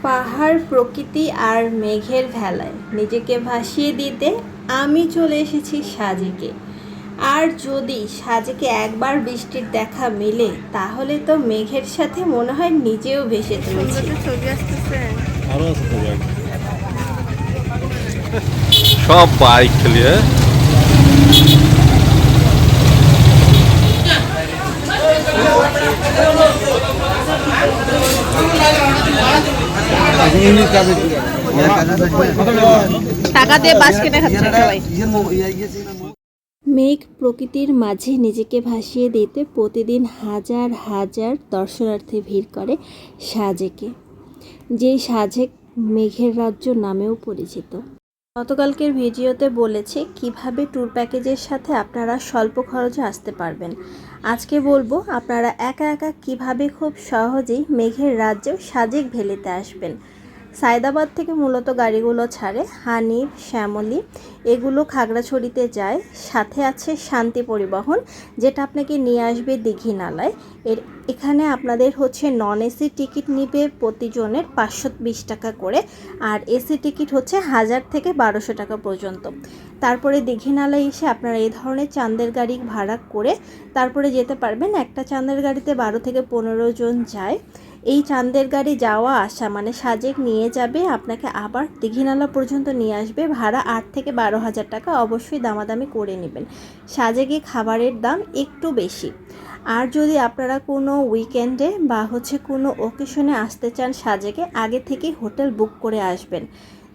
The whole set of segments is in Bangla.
পাহাড়, প্রকৃতি আর মেঘের ভেলায় নিজেকে ভাসিয়ে দিতে আমি চলে এসেছি সাজেকে। আর যদি সাজেকে একবার বৃষ্টির দেখা মিলে তাহলে তো মেঘের সাথে মনে হয় নিজেও ভেসে চলেছি। ছবি আসতেছে। আরো আছে তো বাইক, সব বাইক খেলিয়ে টাকা দিয়ে বাস কিনে খাচ্ছে সবাই। মেঘ প্রকৃতির মাঝে নিজেকে ভাসিয়ে দিতে প্রতিদিন হাজার হাজার দর্শনার্থী ভিড় করে সাজেকে, যেই সাজেক মেঘের রাজ্য নামেও পরিচিত। গতকালকের ভিডিওতে বলেছি কিভাবে ট্যুর প্যাকেজের সাথে আপনারা স্বল্প খরচে আসতে পারবেন। আজকে বলবো আপনারা একা একা কিভাবে খুব সহজেই মেঘের রাজ্যে সাজেক ভ্যালিতে আসবেন। সায়দাবাদ থেকে মূলত গাড়িগুলো ছাড়ে হানিফ, শ্যামলী, এগুলো খাগড়াছড়িতে যায়। সাথে আছে শান্তি পরিবহন, যেটা আপনাকে নিয়ে আসবে দীঘিনালায়। এখানে আপনাদের হচ্ছে নন এসি টিকিট নিবে প্রতিজনের 520 টাকা করে, আর এসি টিকিট হচ্ছে 1000 থেকে 1200 টাকা পর্যন্ত। তারপরে দীঘিনালায় এসে আপনারা এই ধরনের চাঁদের গাড়ি ভাড়া করে তারপরে যেতে পারবেন। একটা চাঁদের গাড়িতে 12 থেকে 15 জন যায়। এই চাঁদের গাড়ি যাওয়া আসা মানে সাজেক নিয়ে যাবে আপনাকে, আবার দীঘিনালা পর্যন্ত নিয়ে আসবে। ভাড়া 8 থেকে 12,000 টাকা, অবশ্যই দামাদামি করে নেবেন। সাজেকে খাবারের দাম একটু বেশি। আর যদি আপনারা কোনো উইকেন্ডে বা হচ্ছে কোনো অকেশনে আসতে চান সাজেকে, আগে থেকেই হোটেল বুক করে আসবেন।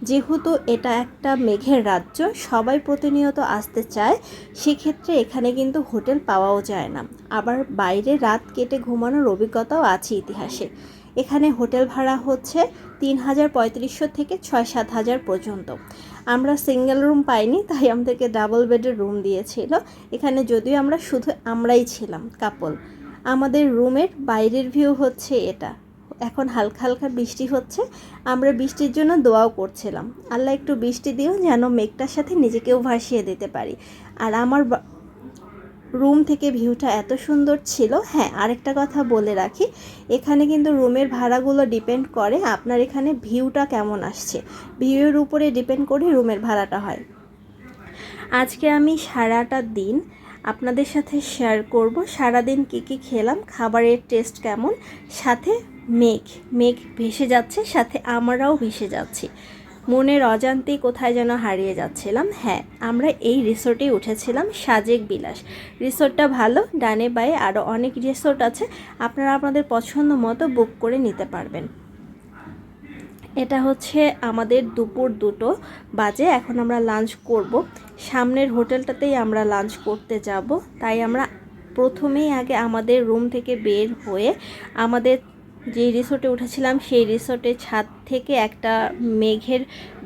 যেহেতু এটা একটা মেঘের রাজ্য, সবাই প্রতিনিয়ত আসতে চায়, সেক্ষেত্রে এখানে কিন্তু হোটেল পাওয়াও যায় না। আবার বাইরে রাত কেটে ঘুমানোর অভিজ্ঞতাও আছে ইতিহাসে। এখানে হোটেল ভাড়া হচ্ছে 3,3500 থেকে 6-7,000 পর্যন্ত। আমরা সিঙ্গেল রুম পাইনি, তাই আমাদেরকে ডাবল বেডের রুম দিয়েছিল। এখানে যদিও আমরা শুধু আমরাই ছিলাম কাপল। আমাদের রুমের বাইরের ভিউ হচ্ছে এটা। এখন হালকা হালকা বৃষ্টি হচ্ছে, আমরা বৃষ্টির জন্য দোয়াও করছিলাম, আল্লাহ একটু বৃষ্টি দিও যেন মেঘটার সাথে নিজেকেও ভাসিয়ে দিতে পারি। আর আমার রুম থেকে ভিউটা এত সুন্দর ছিল। হ্যাঁ, আরেকটা কথা বলে রাখি, এখানে কিন্তু রুমের ভাড়াগুলো ডিপেন্ড করে আপনার এখানে ভিউটা কেমন আসছে, ভিউয়ের উপরে ডিপেন্ড করে রুমের ভাড়াটা হয়। আজকে আমি সারাটা দিন আপনাদের সাথে শেয়ার করব সারাদিন কি কি খেলাম, খাবারের টেস্ট কেমন, সাথে মেঘ মেঘ ভেসে যাচ্ছে, সাথে আমরাও ভেসে যাচ্ছি। মনের অজান্তেই কোথায় যেন হারিয়ে যাচ্ছিলাম। হ্যাঁ, আমরা এই রিসোর্টেই উঠেছিলাম, সাজেক বিলাস। রিসোর্টটা ভালো, ডানে বায়ে আরও অনেক রিসোর্ট আছে, আপনারা আপনাদের পছন্দ মতো বুক করে নিতে পারবেন। এটা হচ্ছে আমাদের দুপুর 2টো বাজে, এখন আমরা লাঞ্চ করব। সামনের হোটেলটাতেই আমরা লাঞ্চ করতে যাব, তাই আমরা প্রথমেই আগে আমাদের রুম থেকে বের হয়ে আমাদের যে রিসোর্টে উঠেছিলাম সেই রিসোর্টের ছাদ থেকে একটা মেঘের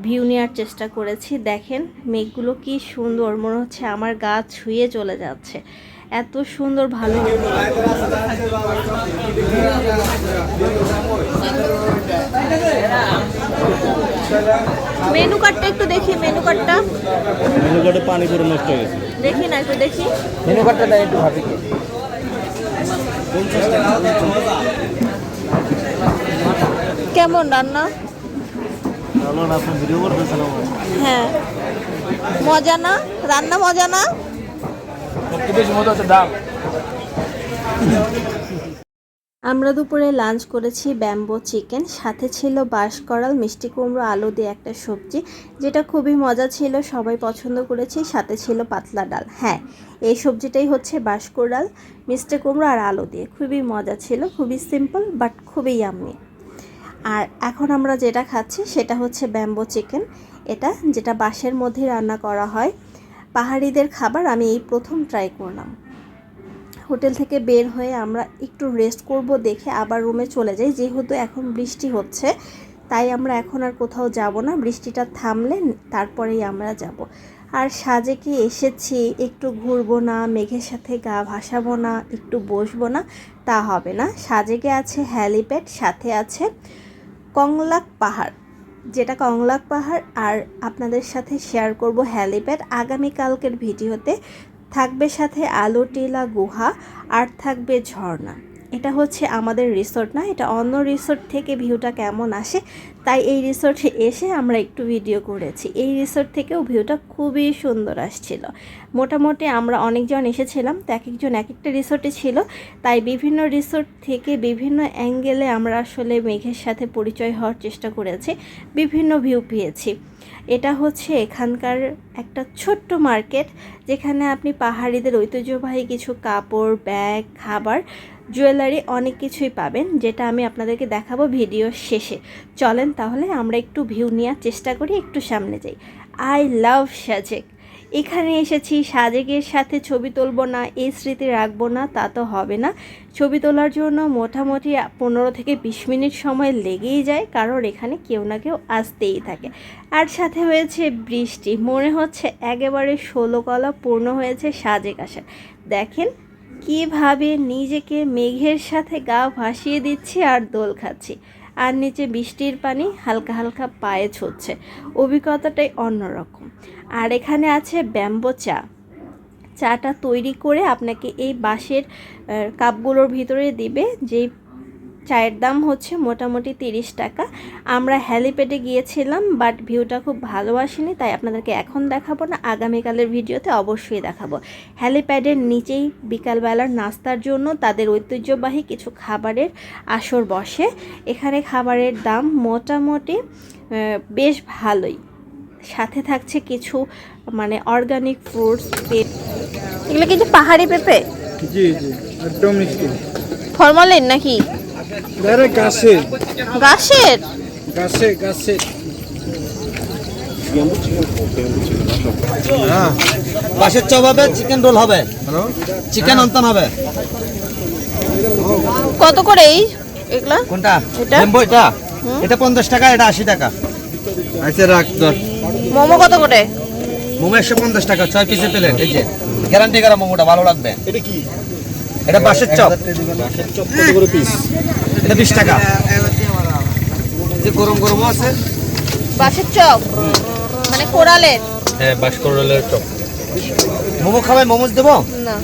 ভিউ নেওয়ার চেষ্টা করেছি। দেখেন মেঘগুলো কি সুন্দর, মনে হচ্ছে আমার গা ছুঁয়ে চলে যাচ্ছে, এত সুন্দর, ভালো। মেনু কার্ডটা একটু দেখি, মেনু কার্ডটা পানি করে নষ্ট হয়ে গেছে। দেখি না, একটু দেখি মেনু কার্ডটা একটু ভাবি কি কেমন রান্না। ভালো না, আপনি ভিডিও করতেছিলাম। হ্যাঁ, মজা না রান্না, মজা না। সবচেয়ে বেশি মজা হচ্ছে ডাল। আমরা দুপুরে লাঞ্চ করেছি ব্যাম্বো চিকেন, সাথে ছিল বাঁশকড়াল, মিষ্টি কুমড়ো, আলু দিয়ে একটা সবজি, যেটা খুবই মজা ছিল, সবাই পছন্দ করেছি। সাথে ছিল পাতলা ডাল। হ্যাঁ, এই সবজিটাই হচ্ছে বাঁশকড়াল, মিষ্টি কুমড়ো আর আলু দিয়ে, খুবই মজা ছিল, খুবই সিম্পল বাট খুবই ইয়াম্মি। আর এখন আমরা যেটা খাচ্ছি সেটা হচ্ছে ব্যাম্বো চিকেন, এটা যেটা বাঁশের মধ্যে রান্না করা হয়। পাহাড়িদের খাবার, আমি এই প্রথম ট্রাই করলাম। হোটেল থেকে বের হয়ে আমরা একটু রেস্ট করব দেখে আবার রুমে চলে যাই। যেহেতু এখন বৃষ্টি হচ্ছে, তাই আমরা এখন আর কোথাও যাব না, বৃষ্টিটা থামলে তারপরেই আমরা যাব। আর সাজেকে এসেছি, একটু ঘুরবো না, মেঘের সাথে গা ভাসাবো না, একটু বসবো না, তা হবে না। সাজেকে আছে হ্যালিপ্যাড, সাথে আছে কংলাক পাহাড়, যেটা কংলাক পাহাড়, আর আপনাদের সাথে শেয়ার করব হ্যালিপ্যাড আগামীকালকের ভিডিওতে। থাকবে সাথে আলোটিলা গুহা, আর থাকবে ঝর্ণা। এটা হচ্ছে আমাদের রিসোর্ট না, এটা অন্য রিসোর্ট থেকে ভিউটা কেমন আসে তাই এই রিসোর্টে এসে আমরা একটু ভিডিও করেছি। এই রিসোর্ট থেকেও ভিউটা খুবই সুন্দর আসছিল। মোটামুটি আমরা অনেকজন এসেছিলাম, তো এক একজন এক একটা রিসোর্টে ছিল, তাই বিভিন্ন রিসোর্ট থেকে বিভিন্ন অ্যাঙ্গেলে আমরা আসলে মেঘের সাথে পরিচয় হওয়ার চেষ্টা করেছি, বিভিন্ন ভিউ পেয়েছি। এটা হচ্ছে এখানকার একটা ছোট্ট মার্কেট, যেখানে আপনি পাহাড়িদের ঐতিহ্যবাহী কিছু কাপড়, ব্যাগ, খাবার, জুয়েলারি অনেক কিছুই পাবেন, যেটা আমি আপনাদেরকে দেখাবো ভিডিও শেষে। চলেন তাহলে আমরা একটু ভিউ নেওয়ার চেষ্টা করি, একটু সামনে যাই। I love Sajek. এখানে এসেছি, সাজেকের সাথে ছবি তুলবো না, এই স্মৃতি রাখবো না তা তো হবে না। ছবি তোলার জন্য মোটামুটি 15 থেকে 20 মিনিট সময় লেগেই যায়, কারণ এখানে কেউ না কেউ আসতেই থাকে। আর সাথে হয়েছে বৃষ্টি, মনে হচ্ছে একেবারে 16 কলা পূর্ণ হয়েছে সাজেক আসার। দেখেন কিভাবে নিজেকে মেঘের সাথে গা ভাসিয়ে দিচ্ছি আর দোল খাচ্ছি, আর নিচে বৃষ্টির পানি হালকা হালকা পায়ে ছুটছে, অভিজ্ঞতাটাই অন্যরকম। আর এখানে আছে ব্যাম্বো চা। চাটা তৈরি করে আপনাকে এই বাঁশের কাপগুলোর ভিতরে দিবে, যেই চায়ের দাম হচ্ছে মোটামুটি 30 টাকা। আমরা হ্যালিপ্যাডে গিয়েছিলাম, বাট ভিউটা খুব ভালো আসেনি, তাই আপনাদেরকে এখন দেখাবো না, আগামীকালের ভিডিওতে অবশ্যই দেখাবো। হ্যালিপ্যাডের নিচেই বিকালবেলার নাস্তার জন্য তাদের ঐতিহ্যবাহী কিছু খাবারের আসর বসে। এখানে খাবারের দাম মোটামুটি বেশ ভালোই, সাথে থাকছে কিছু মানে অর্গানিক ফ্রুটস। এগুলো কি যে পাহাড়ি পেঁপে? জি জি, একদম মিষ্টি। ফরমালিন নাকি? ডাইরেক্ট গাছে গাছের? গাছে গাছে। হ্যাঁ, বাঁশের চপ হবে, চিকেন রোল হবে, চিকেন অন্তন হবে। কত করে এই এগুলা? কোনটা? এটা? লেম্বু এটা? এটা 50 টাকা, এটা 80 টাকা। আচ্ছা রাখ ধর। মোমো কত করে? মোমো 150 টাকা, 6 পিসের প্লেট। এই যে গ্যারান্টি করা মোমোটা ভালো লাগবে। এটা কি? এটা বাঁশের চপ, বাঁশের চপ কত করে পিস? এটা 20 টাকা। যে গরম গরম আছে। বাঁশের চপ মানে কোরালের? হ্যাঁ, বাঁশ কোরালের চপ। মোমো খাবেন? মোমোস দেবো? না,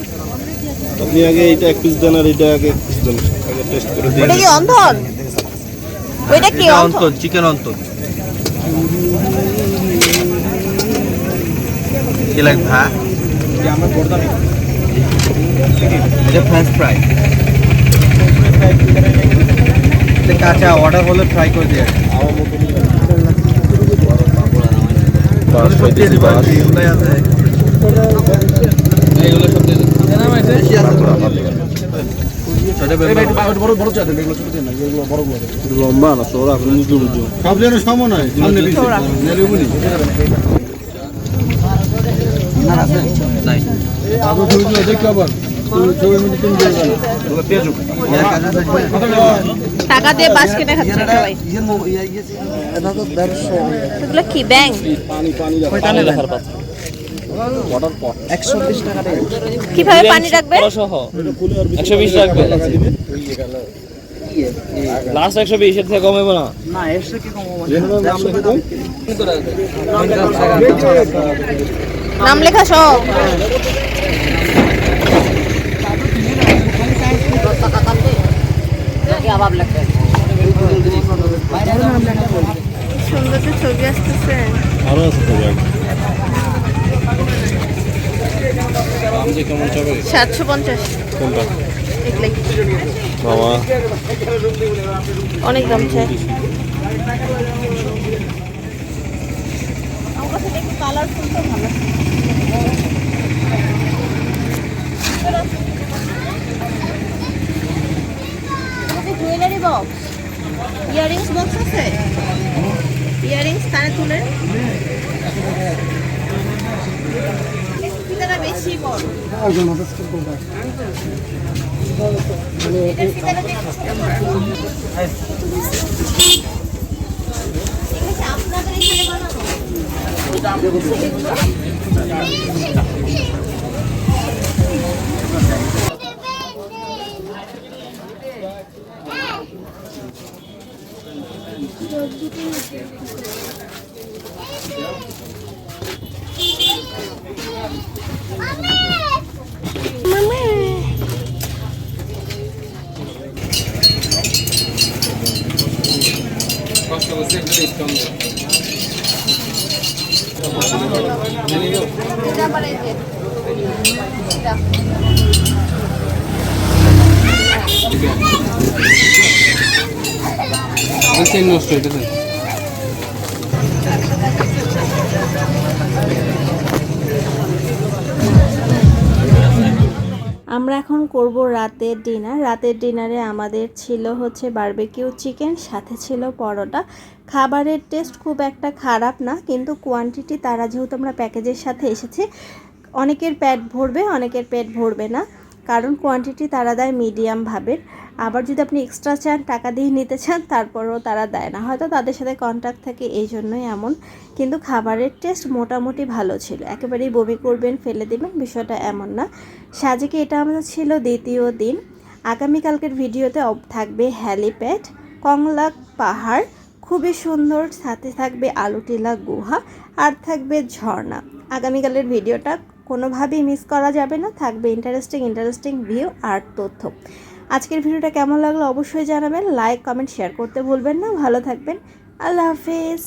আপনি আগে এটা এক পিস দেন আর এটা আগে এক পিস দেন, আগে টেস্ট করে ওটা দিন। কি অন্ধন? ওইটা কি অন্ধন? Wonton, chicken wonton. কি লাগবে? হ্যাঁ, এটা ফ্রেঞ্চ ফ্রাই। কাঁচা অর্ডার হলে ফ্রাই করে দিয়ে লম্বা না চওড়া, আপনি বুঝতে বুঝতে সব যেন সমান হয়, সামনে পিছনে নেলে বলি নাই। আগে ছবি তুলে দেখতে আবার ছবির মধ্যে তুমি দেখবে না। টাকা দিয়ে বাস কেটে খাচ্ছে সবাই। এগুলো কি ব্যাং? পানি রাখার পাত্র। কিভাবে পানি রাখবে? 120 রাখবে লাস্ট 120 এর থেকে কমাবো না। নাম লেখা সব? সুন্দর তো ছবি আসতেছে। আরো আছে তো ব্যাগ। দাম যে কেমন চাবে? 750। কোনটা? এগুলাই বাবা অনেক দাম চাই। আমার কাছে দেখি কালারফুলটা ভালো। জুয়েলারি বক্স, ইয়ারিংস বক্স আছে? ইয়ারিংস কানে তুলে ফিতাটা বেশি বড়। এটার ফিতাটা দেখতে আপনাদের এখানে বানানো? নষ্ট হইতেছে। আমরা এখন করব রাতের ডিনার। রাতের ডিনারে আমাদের ছিল হচ্ছে বারবিকিউ চিকেন, সাথে ছিল পরোটা। খাবারের টেস্ট খুব একটা খারাপ না, কিন্তু কোয়ান্টিটি তারা যেহেতু আমরা প্যাকেজের সাথে এসেছে, অনেকের পেট ভরবে অনেকের পেট ভরবে না, কারণ কোয়ান্টিটি তারা দেয় মিডিয়াম ভাবের। আবার যদি আপনি এক্সট্রা চান, টাকা দিয়ে নিতে চান, তারপরেও তারা দেয় না, হয়তো তাদের সাথে কন্ট্যাক্ট থাকে এই জন্যই এমন। কিন্তু খাবারের টেস্ট মোটামুটি ভালো ছিল, একেবারেই বমি করবেন ফেলে দেবেন বিষয়টা এমন না। সাজেকে এটা আমাদের ছিল দ্বিতীয় দিন। আগামীকালকের ভিডিওতে থাকবে হ্যালিপ্যাড, কংলাক পাহাড় খুবই সুন্দর, সাথে থাকবে আলুটিলা গুহা, আর থাকবে ঝর্ণা। আগামীকালের ভিডিওটা কোনোভাবেই মিস করা যাবে না, থাকবে ইন্টারেস্টিং ভিউ আর তথ্য। আজকের ভিডিওটা কেমন লাগলো অবশ্যই জানাবেন, লাইক কমেন্ট শেয়ার করতে ভুলবেন না। ভালো থাকবেন, আল্লাহ হাফেজ।